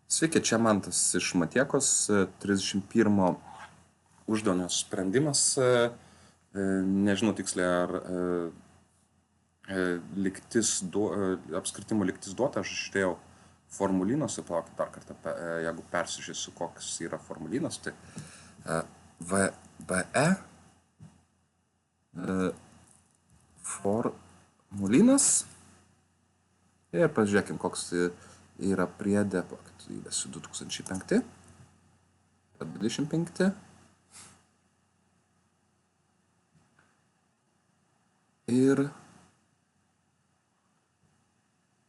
Sveiki, čia Mantas iš Matiekos, 31 uždavinio sprendimas. Nežinau tiksliai, ar apskritimo lygtis duota, aš žiūrėjau formulynuose, palaukit dar kartą, jeigu persižiūrėsiu, koks yra formulynas, tai VBE formulynas ir pažiūrėkim, koks yra priedė, palaukit, įvesiu 2005, 25 ir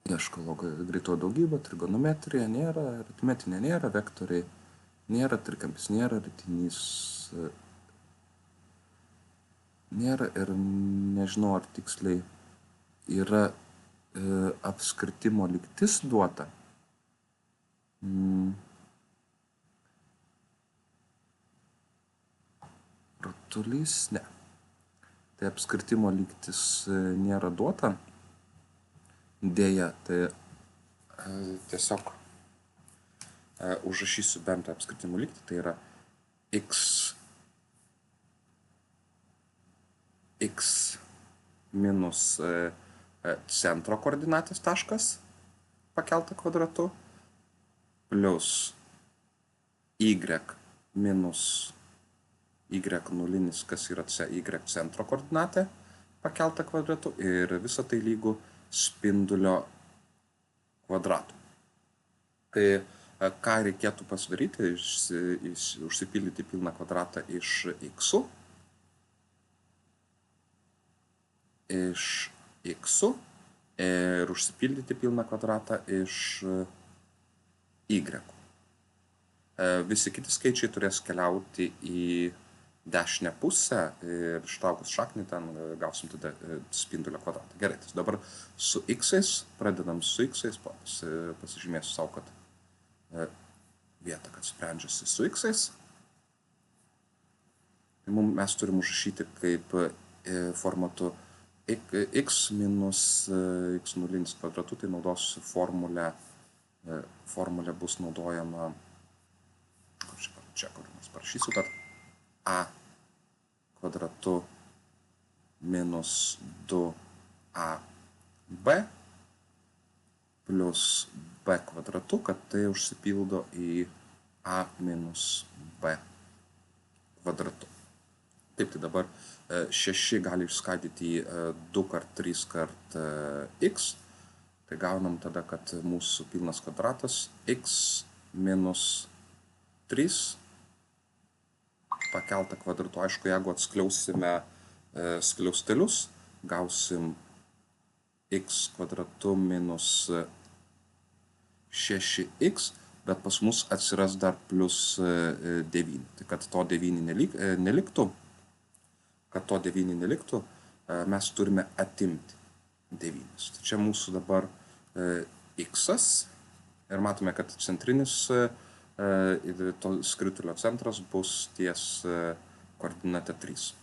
ieško greitoji daugybė, trigonometrija nėra, aritmetinė nėra, vektoriai nėra, trikampis nėra, ritinys nėra ir nežinau, ar tiksliai yra apskritimo lygtis duota. Rutulys, ne. Tai apskritimo lygtis nėra duota. Dėja, tai tiesiog užrašysiu bendrą apskritimo lygtį, tai yra x minus centro koordinatės taškas pakelta kvadratu plus y minus y nulinis, kas yra y centro koordinatė pakelta kvadratu ir visa tai lygu spindulio kvadratų. Tai ką reikėtų pasidaryti, užsipildyti pilną kvadratą iš x-ų ir užsipildyti pilną kvadratą iš y. Visi kiti skaičiai turės keliauti į dešinę pusę ir ištraukus šaknį ten gausim tada spindulio kvadratą. Gerai, tai dabar su x-ais, pradedam su x-ais, pasižymėsiu savo, kad vietą, kad sprendžiasi su x-ais. Mes turim užrašyti kaip formatu x minus x nulinis kvadratu, tai naudosiu formulę bus naudojama, čia kur nors parašysiu, kad a kvadratu minus 2ab plus b kvadratu, kad tai užsipildo į a minus b kvadratu. Taip, tai dabar 6 gali išskaidyti į 2 kart 3 kart x. Tai gaunam tada, kad mūsų pilnas kvadratas x minus 3 pakelta kvadratu. Aišku, jeigu atskliausime skliaustelius, gausim x kvadratu minus 6x, bet pas mus atsiras dar plus 9. Tai kad to 9 neliktų, mes turime atimti 9. Tai čia mūsų dabar x-as ir matome, kad centrinis to skritulio centras bus ties koordinate 3.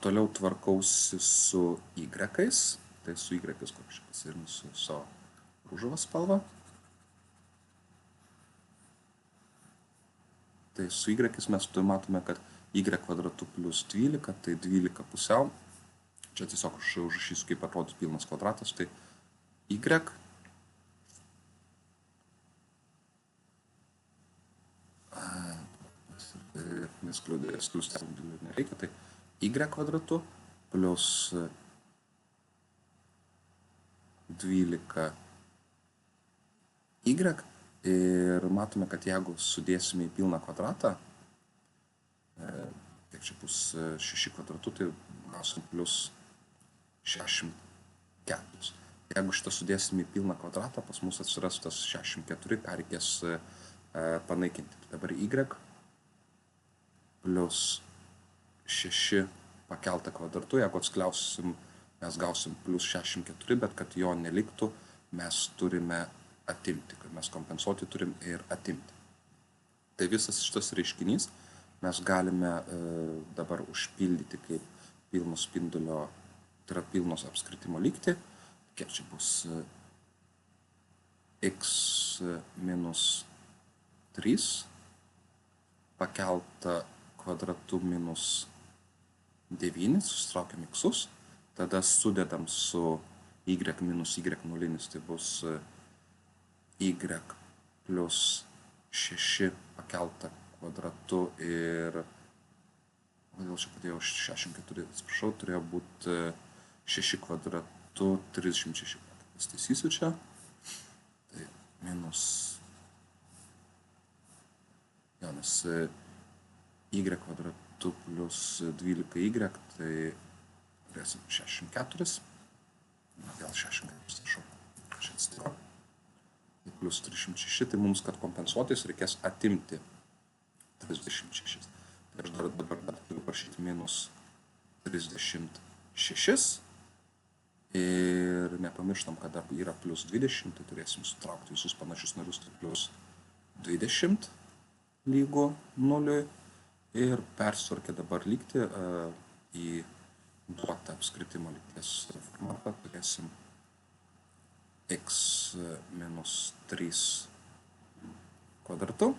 Toliau tvarkausi su y-kais, tai su y-kais, kur aš pasirinksiu savo ružavą spalvą. Tai su y-kais mes matome, kad y kvadratu plus 12, tai 12 pusiau. Čia tiesiog užrašysiu, kaip atrodys pilnas kvadratas, tai y skliaustelių nereikia, tai y kvadratu plus 12y ir matome, kad jeigu sudėsime į pilną kvadratą, kiek čia bus 6 kvadratu, tai gausim plus 64. Jeigu šitą sudėsime į pilną kvadratą, pas mus atsiras tas 64, ką reikės panaikinti. Dabar y plus 6 pakelta kvadratu, jeigu atskliausim, mes gausim plus 64, bet kad jo neliktų, mes turime atimti, kad mes kompensuoti turim ir atimti. Tai visas šitas reiškinys mes galime dabar užpildyti kaip pilno spindulio, tai yra pilnos apskritimo lygtį. Kiek čia bus x minus 3 pakelta kvadratu minus 9, susitraukiam x'us, tada sudedam su y minus y nulinis, tai bus y plus 6 pakelta kvadratu ir, kodėl čia padėjau 64, atsiprašau, turėjo būti 6 kvadratu 36, pastaisysiu čia, tai minus, jo, nes y kvadratu plus 12y, tai turėsim 64, vėl 64, atsiprašau, čia atsitiko, tai plus 36, tai mums, kad kompensuotis, reikės atimti 36. Tai aš dabar turiu parašyti minus 36 ir nepamirštam, kad dar yra plus 20, tai turėsim sutraukti visus panašius narius, tai plus 20 lygu 0 ir persvarkę dabar lygti į duotą apskritimo lygties formatą, turėsim x minus 3 kvadratu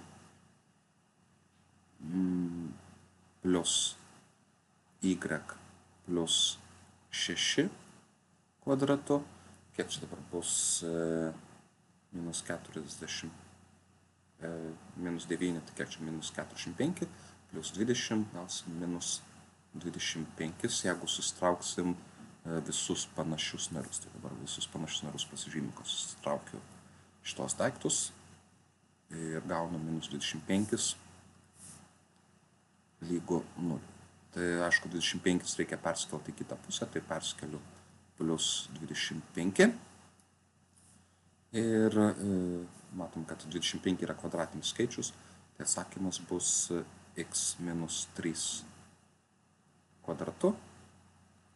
plus y plus 6 kvadratu, kiek čia dabar bus minus 40, minus 9, tai kiek čia minus 45, plus 20, gausim minus 25, jeigu susitrauksim visus panašius narius. Tai dabar visus panašius narius pasižymiu, kad susitraukiu šitos daiktus ir gaunu minus 25 lygu 0. Tai aišku, 25 reikia persikelti į kitą pusę, tai persikeliu plus 25. Ir matom, kad 25 yra kvadratinis skaičius, tai atsakymas bus x minus 3 kvadratu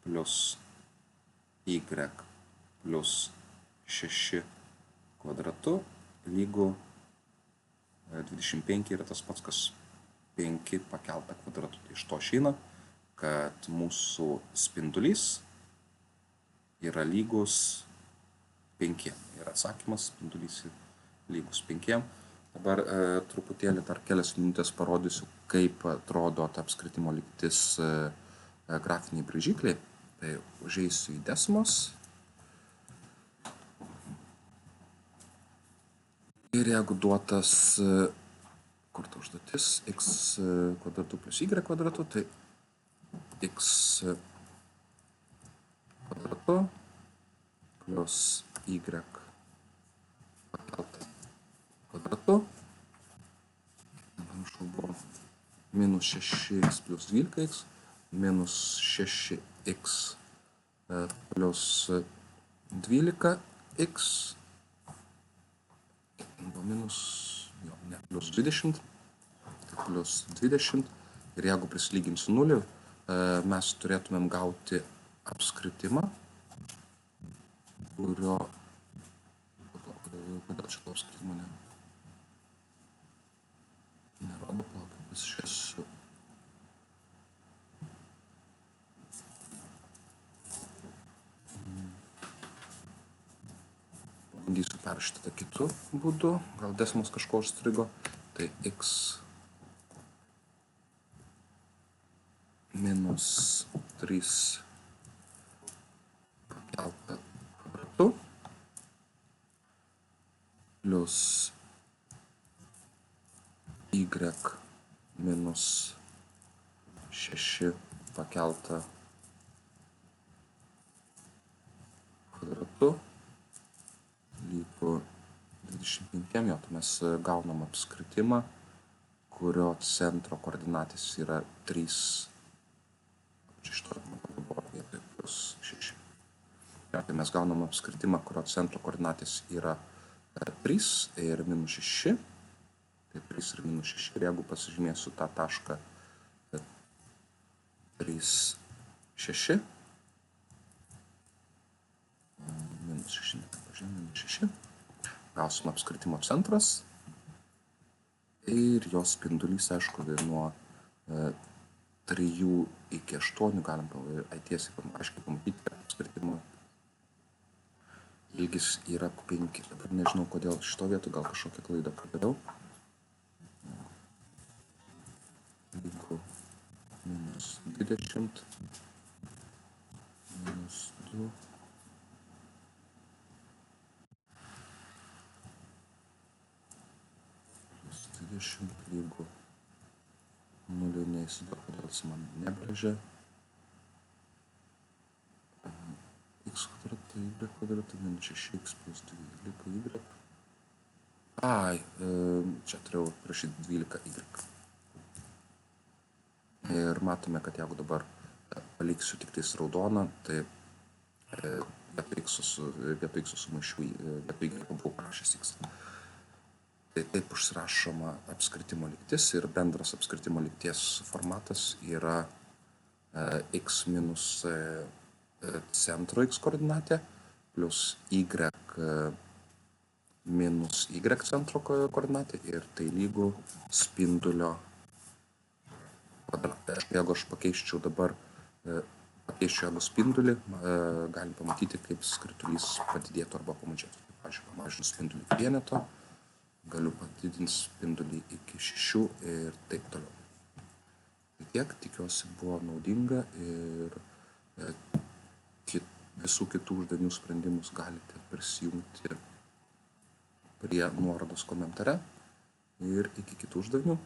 plus y plus 6 kvadratu lygu 25 yra tas pats, kas 5 pakelta kvadratu. Tai iš to išeina, kad mūsų spindulys yra lygus 5. Ir atsakymas spindulys lygus 5. Dabar truputėlį dar kelias minutės parodysiu, kaip atrodo ta apskritimo lygtis grafiniai braižikliai. Tai užeisiu į Desmos. Ir jeigu duotas, kur ta užduotis, x kvadratu plus y kvadratu, tai x kvadratu plus y pakelta kvadratu, panašu buvo minus 6x plus 12x, minus 6x plus 12x, buvo minus, jo, ne, plus 20, tai plus 20, ir jeigu prisilyginsiu 0, mes turėtumėm gauti apskritimą, kurio, kodėl čia to apskritimo nerodo, plaukia, pasižiūrėsiu. Bandysiu perrašyti tą kitų būdų, gal Desmos kažko užstrigo, tai x minus 3 pakelta kvadratu plus y minus 6 pakelta kvadratu lygu 25, jo, tai mes gaunam apskritimą, kurio centro koordinatės yra 3, čia iš to buvo vietoj plus 6. Ja, tai mes gaunam apskritimą, kurio centro koordinatės yra 3 ir minus 6, tai 3 ir minus 6, ir jeigu pasižymėsiu tą tašką 3, 6, minus 6, minus 6, gausim apskritimo centras ir jos spindulys, aišku, nuo 3 iki 8 galim tiesiai aiškiai pamatyti, kad apskritimo ilgis yra 5. Dabar nežinau, kodėl šito vietu, gal kažkokią klaidą padariau. Lygu minus 20 minus 2 plus 20 lygu 0, neįsivaizduoju, kodėl jis man nebrėžia. X kvadratą, Y kvadratą, minus 6x plus 12y. Ai, čia turėjau prašyti 12y. Ir matome, kad jeigu dabar paliksiu tik tais raudoną, tai vietoj x sumaišiu, vietoj y buvau parašęs x. Tai taip užsirašoma apskritimo lygtis ir bendras apskritimo lygties formatas yra x minus centro x koordinatė plus y minus y centro koordinatė ir tai lygu spindulio kvadratą. Jeigu aš pakeiščiau dabar, jeigu spindulį, galim pamatyti, kaip skritulys padidėtų arba pamažėtų. Pavyzdžiui, pamažinu spindulį iki vieneto, galiu padidinti spindulį iki 6 ir taip toliau. Tai tiek, tikiuosi buvo naudinga ir visų kitų uždavinių sprendimus galite prisijungti prie nuorodos komentare ir iki kitų uždavinių.